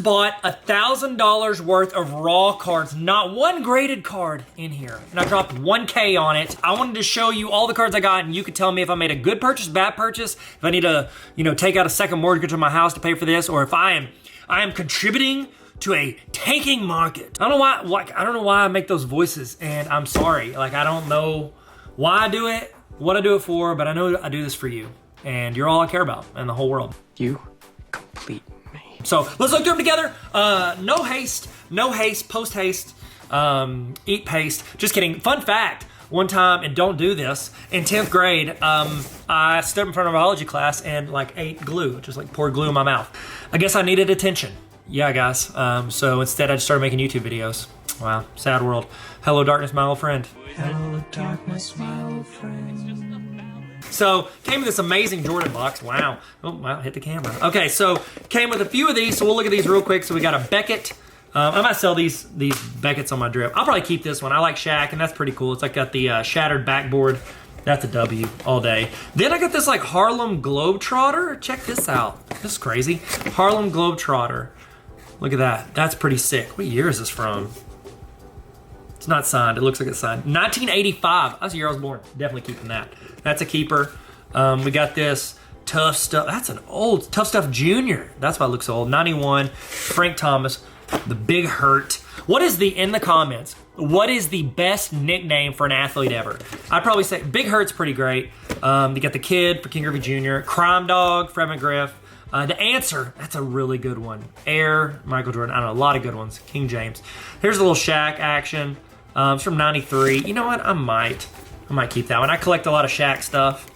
just bought $1,000 worth of raw cards, not one graded card in here. And I dropped 1K on it. I wanted to show you all the cards I got, and you could tell me if I made a good purchase, bad purchase, if I need to, take out a second mortgage on my house to pay for this, or if I am contributing to a tanking market. I don't know why I make those voices, and I'm sorry. I don't know why I do it, what I do it for, but I know I do this for you, and you're all I care about in the whole world. You complete me. So let's look through them together. No haste, post haste, eat paste. Just kidding. Fun fact, one time, and don't do this, in 10th grade, I stood up in front of a biology class and ate glue, just poured glue in my mouth. I guess I needed attention. Yeah, guys. So instead I just started making YouTube videos. Wow, sad world. Hello, darkness, my old friend. Hello, darkness, my old friend. So, came with this amazing Jordan box. Wow. Oh, wow, hit the camera. Okay, so, came with a few of these, so we'll look at these real quick. So, we got a Beckett. I might sell these Becketts on my drip. I'll probably keep this one. I like Shaq, and that's pretty cool. It's got the shattered backboard. That's a W all day. Then I got this Harlem Globetrotter. Check this out. This is crazy. Harlem Globetrotter. Look at that. That's pretty sick. What year is this from? It's not signed. It looks like it's signed. 1985. That's the year I was born. Definitely keeping that. That's a keeper. We got this Tough Stuff. That's an old Tough Stuff Junior. That's why it looks old. 91. Frank Thomas. The Big Hurt. In the comments, what is the best nickname for an athlete ever? I'd probably say Big Hurt's pretty great. You got the Kid for King Griffey Jr. Crime Dog, Fred McGriff. The Answer, that's a really good one. Air, Michael Jordan. I don't know, a lot of good ones. King James. Here's a little Shaq action. It's from 93. You know what? I might keep that one. I collect a lot of Shaq stuff.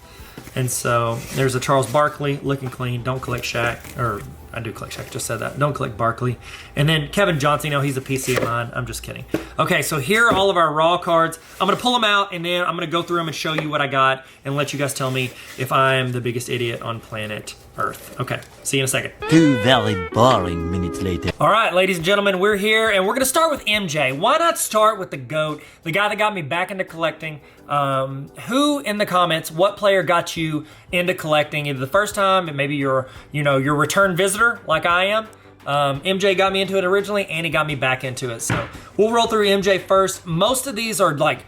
And so there's a Charles Barkley, looking clean. Don't collect Shaq. Or I do collect Shaq, just said that. Don't collect Barkley. And then Kevin Johnson, he's a PC of mine. I'm just kidding. Okay, so here are all of our raw cards. I'm going to pull them out, and then I'm going to go through them and show you what I got and let you guys tell me if I'm the biggest idiot on planet Earth. Okay, see you in a second. 2 very boring minutes later. All right, ladies and gentlemen, we're here, and we're going to start with MJ. Why not start with the GOAT, the guy that got me back into collecting? Who in the comments, what player got you into collecting either the first time, and maybe you're your return visitor like I am? MJ got me into it originally, and he got me back into it. So we'll roll through MJ first. Most of these are $1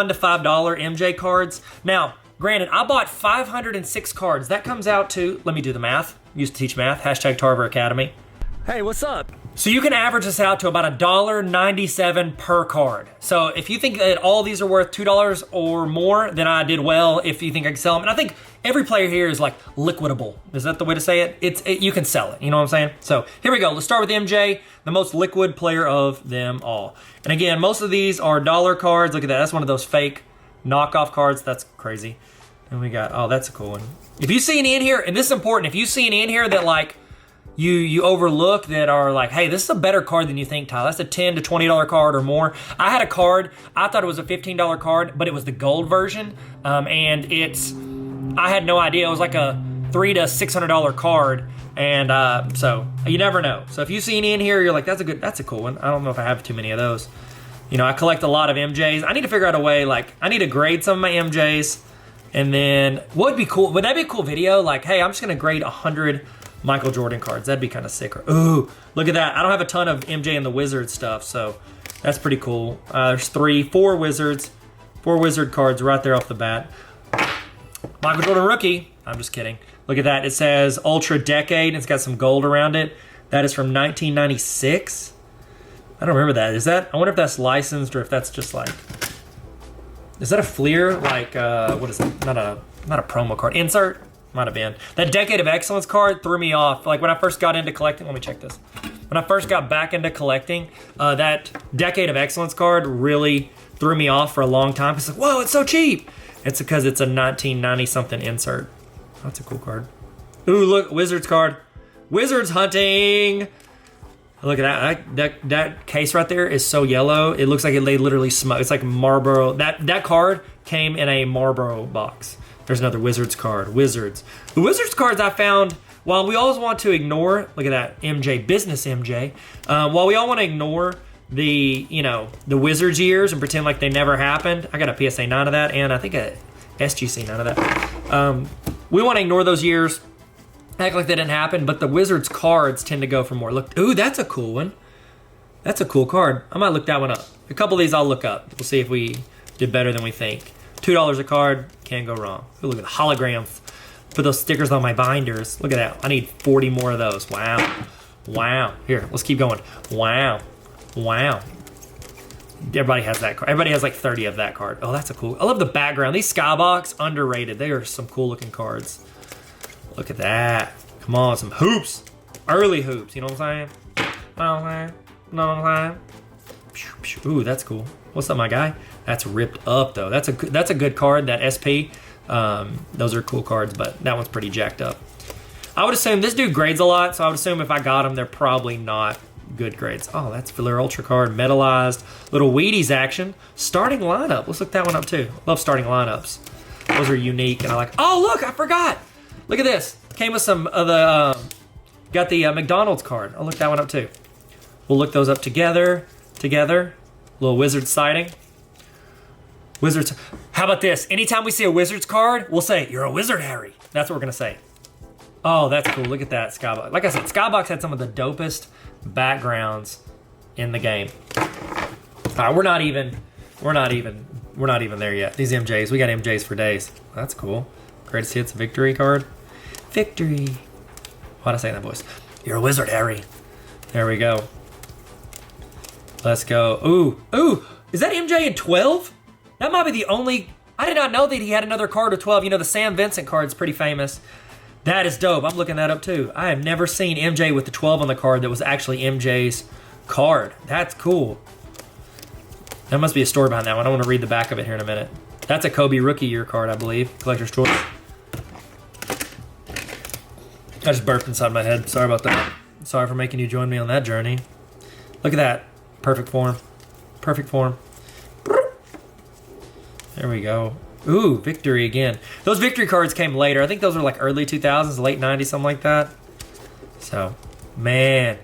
to $5 MJ cards. Now, granted, I bought 506 cards. That comes out to, let me do the math. Used to teach math. Hashtag Tarver Academy. Hey, what's up? So you can average this out to about $1.97 per card. So if you think that all these are worth $2 or more, then I did well if you think I can sell them. And I think every player here is liquidable. Is that the way to say it? You can sell it, you know what I'm saying? So here we go. Let's start with MJ, the most liquid player of them all. And again, most of these are dollar cards. Look at that. That's one of those fake knockoff cards. That's crazy. And we got, oh, that's a cool one. If you see any in here, and this is important, if you see any in here that you overlook that are hey, this is a better card than you think, Tyler. That's a $10 to $20 card or more. I had a card, I thought it was a $15 card, but it was the gold version. And I had no idea. It was a $300 to $600 card. And so you never know. So if you see any in here, you're that's a cool one. I don't know if I have too many of those. I collect a lot of MJs. I need to figure out a way, I need to grade some of my MJs. And then what would be cool? Would that be a cool video? Hey, I'm just gonna grade 100 Michael Jordan cards. That'd be kind of sick. Ooh, look at that. I don't have a ton of MJ and the Wizard stuff, so that's pretty cool. There's 4 Wizards, 4 Wizard cards right there off the bat. Michael Jordan rookie. I'm just kidding. Look at that. It says Ultra Decade, and it's got some gold around it. That is from 1996. I don't remember that. I wonder if that's licensed or if that's just is that a Fleer? What is it? Not a promo card. Insert? Might have been. That Decade of Excellence card threw me off. When I first got into collecting, let me check this. When I first got back into collecting, that Decade of Excellence card really threw me off for a long time. It's whoa, it's so cheap. It's because it's a 1990-something insert. That's a cool card. Ooh, look, Wizards card. Wizards hunting. Look at that. That case right there is so yellow. It looks like they literally smoke. It's like Marlboro. That card came in a Marlboro box. There's another Wizards card. Wizards. The Wizards cards I found, while we always want to ignore, look at that, MJ, business MJ. While we all want to ignore the Wizards years and pretend like they never happened. I got a PSA 9 of that, and I think a SGC 9 of that. We want to ignore those years. act like that didn't happen, but the Wizards cards tend to go for more. Look, ooh, that's a cool one. That's a cool card. I might look that one up. A couple of these I'll look up. We'll see if we did better than we think. $2 a card, can't go wrong. Ooh, look at the holograms. Put those stickers on my binders. Look at that. I need 40 more of those. Wow. Wow. Here, let's keep going. Wow. Wow. Everybody has that card. Everybody has like 30 of that card. Oh, that's a cool. I love the background. These Skybox, underrated. They are some cool looking cards. Look at that. Come on, some hoops. Early hoops. You know what I'm saying? Know what I'm saying? Ooh, that's cool. What's up, my guy? That's ripped up though. That's a good card. That SP. Those are cool cards, but that one's pretty jacked up. I would assume this dude grades a lot, so I would assume if I got them, they're probably not good grades. Oh, that's Flair Ultra card, metallized, little Wheaties action, starting lineup. Let's look that one up too. Love starting lineups. Those are unique, and I like. Oh, look, I forgot. Look at this. Came with some of the. Got the McDonald's card. I'll look that one up too. We'll look those up together. Little Wizards sighting. Wizards. How about this? Anytime we see a Wizards card, we'll say, "You're a wizard, Harry." That's what we're gonna say. Oh, that's cool. Look at that Skybox. Like I said, Skybox had some of the dopest backgrounds in the game. All right, we're not even there yet. These MJs, we got MJs for days. That's cool. Greatest hits, victory card. Victory. Why'd I say that voice? You're a wizard, Harry. There we go. Let's go. Ooh. Is that MJ in 12? That might be the only. I did not know that he had another card of 12. You know, the Sam Vincent card is pretty famous. That is dope. I'm looking that up too. I have never seen MJ with the 12 on the card that was actually MJ's card. That's cool. There must be a story behind that one. I want to read the back of it here in a minute. That's a Kobe Rookie Year card, I believe. Collector's Choice. I just burped inside my head. Sorry about that. Sorry for making you join me on that journey. Look at that. Perfect form. Perfect form. There we go. Ooh, victory again. Those victory cards came later. I think those were like early 2000s, late 90s, something like that. So, man.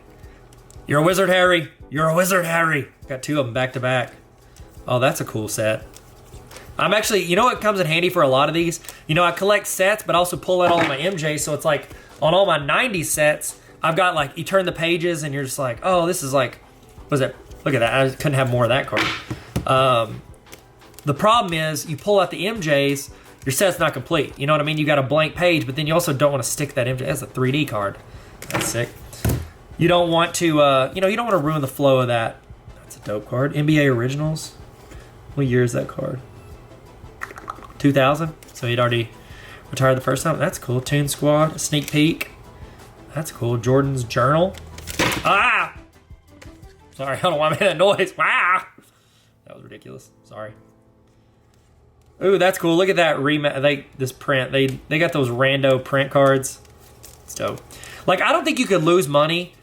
You're a wizard, Harry. You're a wizard, Harry. Got two of them back to back. Oh, that's a cool set. I'm actually, you know what comes in handy for a lot of these? You know, I collect sets, but also pull out all of my MJs. So it's like, on all my 90s sets, I've got like, you turn the pages and you're just like, oh, this is like, what is it? Look at that. I couldn't have more of that card. The problem is, you pull out the MJs, your set's not complete. You know what I mean? You got a blank page, but then you also don't want to stick that MJ. That's a 3D card. That's sick. You don't want to, you don't want to ruin the flow of that. That's a dope card. NBA Originals. What year is that card? 2000. So he'd already retired the first time. That's cool. Toon Squad. Sneak peek. That's cool. Jordan's Journal. Ah! Sorry, I don't know why I made that noise. Wow! That was ridiculous. Sorry. Ooh, that's cool. Look at that this print. They got those rando print cards. It's dope. Like, I don't think you could lose money.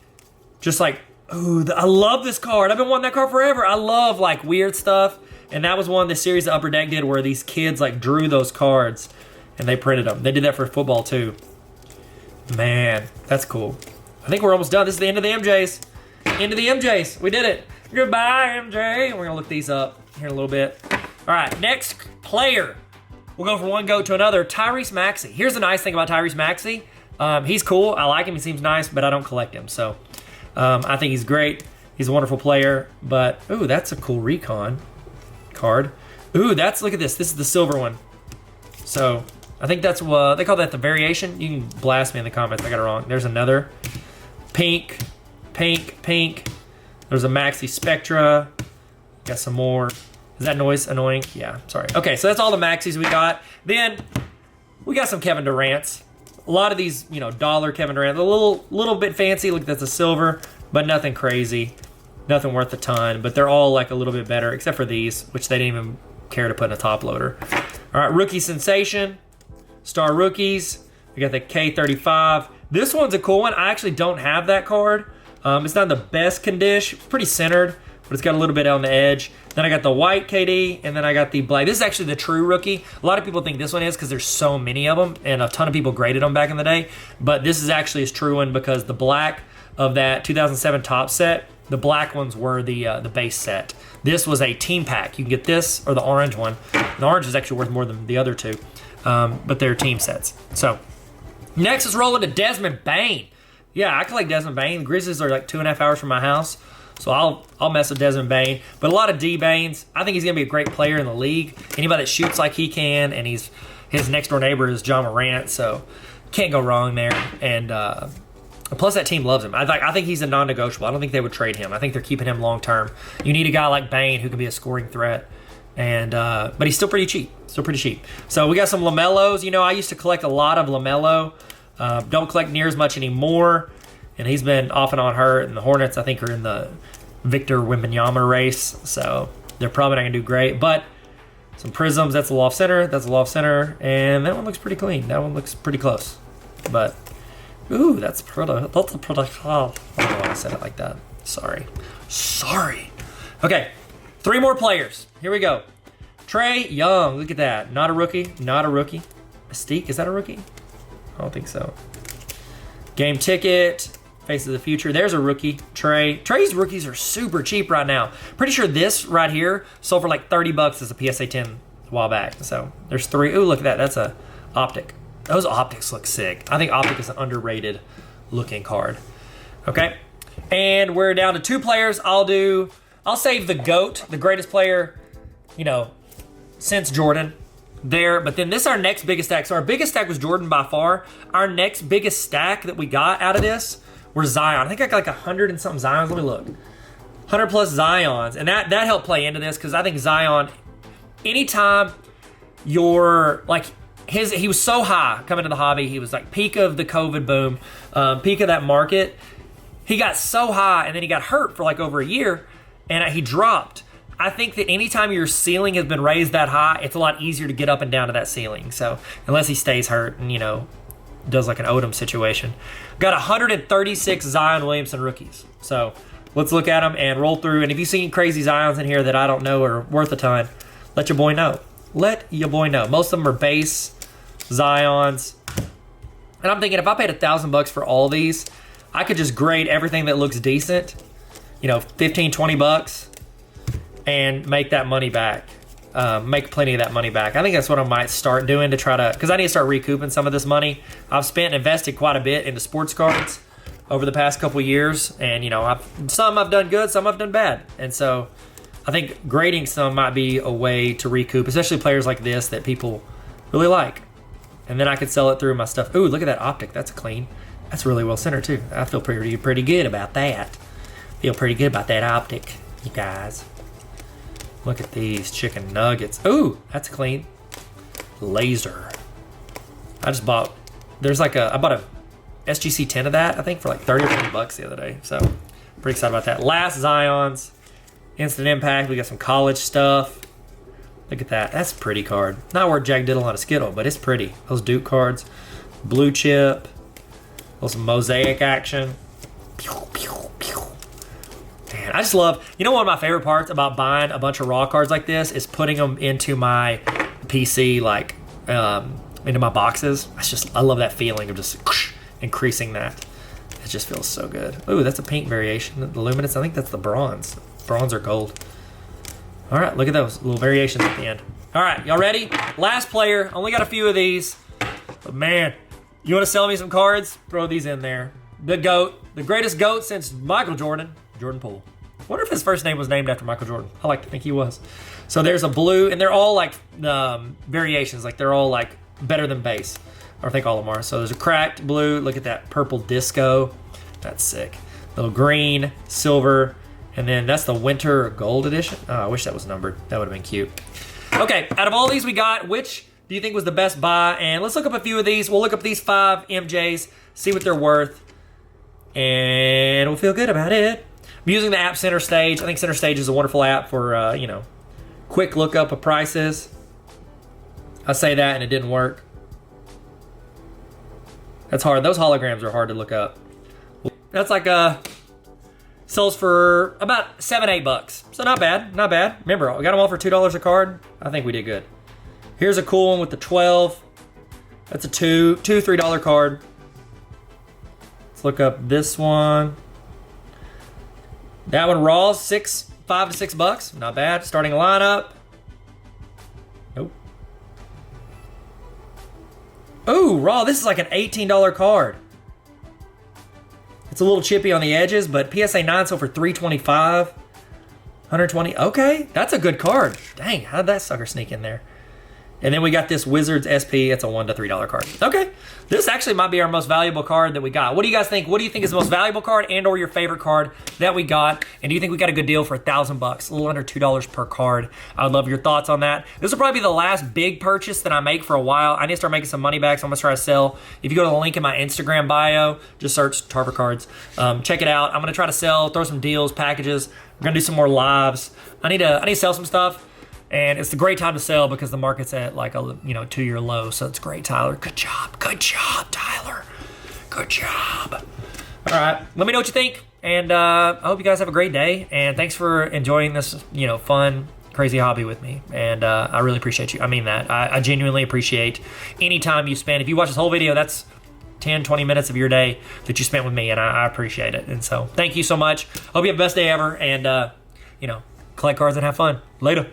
Just like, ooh, I love this card. I've been wanting that card forever. I love like weird stuff. And that was one of the series that Upper Deck did where these kids like drew those cards and they printed them. They did that for football too. Man, that's cool. I think we're almost done. This is the end of the MJs. End of the MJs. We did it. Goodbye, MJ. We're gonna look these up here in a little bit. All right, next player. We'll go from one goat to another. Tyrese Maxey. Here's the nice thing about Tyrese Maxey. He's cool. I like him. He seems nice, but I don't collect him. So I think he's great. He's a wonderful player. But, ooh, that's a cool recon card. Ooh, look at this. This is the silver one. So I think that's what they call that the variation. You can blast me in the comments. I got it wrong. There's another. Pink. There's a Maxey Spectra. Got some more. Is that noise annoying? Yeah, sorry. Okay, so that's all the Maxies we got. Then we got some Kevin Durant's. A lot of these, dollar Kevin Durant. A little bit fancy. Look, that's a silver, but nothing crazy. Nothing worth a ton, but they're all like a little bit better, except for these, which they didn't even care to put in a top loader. All right, Rookie Sensation. Star Rookies. We got the K35. This one's a cool one. I actually don't have that card. It's not in the best condition. Pretty centered, but it's got a little bit on the edge. Then I got the white KD, and then I got the black. This is actually the true rookie. A lot of people think this one is because there's so many of them, and a ton of people graded them back in the day. But this is actually his true one because the black of that 2007 top set, the black ones were the base set. This was a team pack. You can get this or the orange one. The orange is actually worth more than the other two, but they're team sets. So Next is rolling to Desmond Bain. Yeah, I collect Desmond Bain. The Grizzlies are like 2.5 hours from my house, so I'll mess with Desmond Bain. But a lot of D Bains. I think he's gonna be a great player in the league. Anybody that shoots like he can, and his next door neighbor is John Morant, so can't go wrong there. And plus that team loves him. I think he's a non-negotiable. I don't think they would trade him. I think they're keeping him long term. You need a guy like Bain who can be a scoring threat. And but he's still pretty cheap. So we got some LaMelos. You know, I used to collect a lot of LaMelo. Don't collect near as much anymore. And he's been off and on hurt. And the Hornets, I think, are in the Victor Wembanyama race. So they're probably not going to do great. But some Prisms. That's a loft center. That's a loft center. And that one looks pretty clean. That one looks pretty close. But, ooh, that's a pretty. I don't know why I said it like that. Sorry. Okay. 3 more players. Here we go. Trae Young. Look at that. Not a rookie. Mystique. Is that a rookie? I don't think so. Game Ticket. Face of the Future. There's a rookie. Trae's rookies are super cheap right now. Pretty sure this right here sold for like $30 as a PSA 10 a while back. So there's 3. Ooh, look at that. That's a Optic. Those Optics look sick. I think Optic is an underrated looking card. Okay. And we're down to 2 players. I'll save the GOAT, the greatest player, you know, since Jordan there. But then this is our next biggest stack. So our biggest stack was Jordan by far. Our next biggest stack that we got out of this were Zion. I think I got like 100 and something Zions. Let me look. 100 plus Zions. And that helped play into this because I think Zion, anytime you're like, he was so high coming to the hobby. He was like peak of the COVID boom, peak of that market. He got so high and then he got hurt for like over a year. And he dropped. I think that anytime your ceiling has been raised that high, it's a lot easier to get up and down to that ceiling. So unless he stays hurt and, you know, does like an Odom situation. Got 136 Zion Williamson rookies. So let's look at them and roll through. And if you've seen crazy Zions in here that I don't know are worth a ton, let your boy know. Most of them are base Zions. And I'm thinking if I paid $1,000 for all these, I could just grade everything that looks decent, you know, $15-20 and make that money back. Make plenty of that money back. I think that's what I might start doing to try to, because I need to start recouping some of this money. I've spent and invested quite a bit into sports cards over the past couple years, and you know, some I've done good, some I've done bad, and so I think grading some might be a way to recoup, especially players like this that people really like, and then I could sell it through my stuff. Ooh, look at that Optic. That's clean. That's really well centered too. I feel pretty good about that. Feel pretty good about that Optic, you guys. Look at these chicken nuggets. Ooh, that's clean. Laser. I just bought, I bought a SGC 10 of that, I think for like 30 or 40 bucks the other day. So pretty excited about that. Last Zions. Instant Impact. We got some college stuff. Look at that. That's a pretty card. Not worth Jack Diddle on a Skittle, but it's pretty. Those Duke cards. Blue chip. Some mosaic action. Pew, pew, pew. Man, I just love, you know, one of my favorite parts about buying a bunch of raw cards like this is putting them into my PC, like into my boxes. I love that feeling of just increasing that. It just feels so good. Ooh, that's a pink variation. The luminous, I think that's the bronze. Bronze or gold. All right, look at those little variations at the end. All right, y'all ready? Last player. Only got a few of these. But man, you want to sell me some cards? Throw these in there. The GOAT. The greatest GOAT since Michael Jordan. Jordan Poole. I wonder if his first name was named after Michael Jordan. I like to think he was. So there's a blue, and they're all like variations. Like they're all like better than base. Or I think all of them are. So there's a cracked blue. Look at that purple disco. That's sick. Little green, silver, and then that's the winter gold edition. Oh, I wish that was numbered. That would have been cute. Okay, out of all these we got, which do you think was the best buy? And let's look up a few of these. We'll look up these 5 MJs, see what they're worth, and we'll feel good about it. I'm using the app Center Stage. I think Center Stage is a wonderful app for, you know, quick lookup of prices. I say that and it didn't work. That's hard. Those holograms are hard to look up. That's like sells for about $7-8. So not bad, not bad. Remember, we got them all for $2 a card. I think we did good. Here's a cool one with the 12. That's a $3 card. Let's look up this one. That one raw, $5 to $6. Not bad. Starting lineup. Nope. Ooh, raw. This is like an $18 card. It's a little chippy on the edges, but PSA 9 sold for $325. 120. Okay, that's a good card. Dang, how'd that sucker sneak in there? And then we got this Wizards SP. It's a $1 to $3 card. Okay, this actually might be our most valuable card that we got. What do you guys think? What do you think is the most valuable card and/or your favorite card that we got? And do you think we got a good deal for $1,000 bucks, a little under $2 per card? I would love your thoughts on that. This will probably be the last big purchase that I make for a while. I need to start making some money back, so I'm gonna try to sell. If you go to the link in my Instagram bio, just search Tarver Cards. Check it out. I'm gonna try to sell, throw some deals, packages. We're gonna do some more lives. I need to sell some stuff. And it's a great time to sell because the market's at like a 2-year low. So it's great, Tyler. Good job, Tyler. Good job. All right, let me know what you think, and I hope you guys have a great day. And thanks for enjoying this, fun, crazy hobby with me. And I really appreciate you. I mean that. I genuinely appreciate any time you spend. If you watch this whole video, that's 10, 20 minutes of your day that you spent with me, and I appreciate it. And so thank you so much. Hope you have the best day ever, and collect cards and have fun. Later.